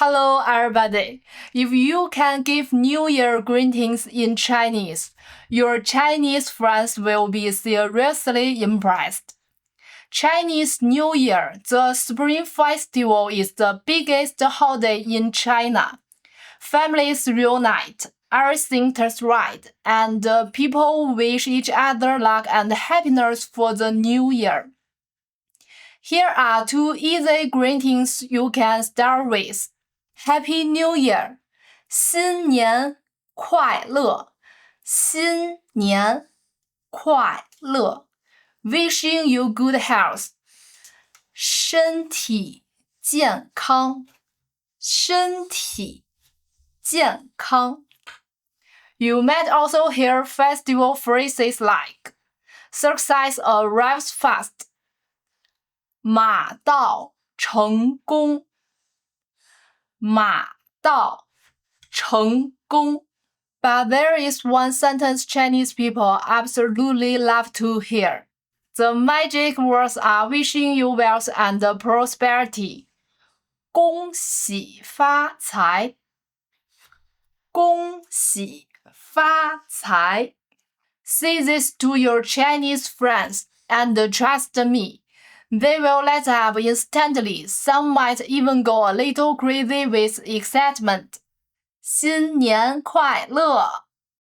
Hello, everybody. If you can give New Year greetings in Chinese, your Chinese friends will be seriously impressed. Chinese New Year, the Spring Festival, is the biggest holiday in China. Families reunite, everything turns right, and people wish each other luck and happiness for the new year. Here are two easy greetings you can start with. Happy New Year! 新年快乐！新年快乐！ Wishing you good health. 身体健康！身体健康！ You might also hear festival phrases like "Success arrives fast." 马到成功，马到成功。But there is one sentence Chinese people absolutely love to hear. The magic words are wishing you wealth and prosperity. 恭喜发财，恭喜发财。Say this to your Chinese friends and trust me. They will light up instantly. Some might even go a little crazy with excitement. 新年快乐！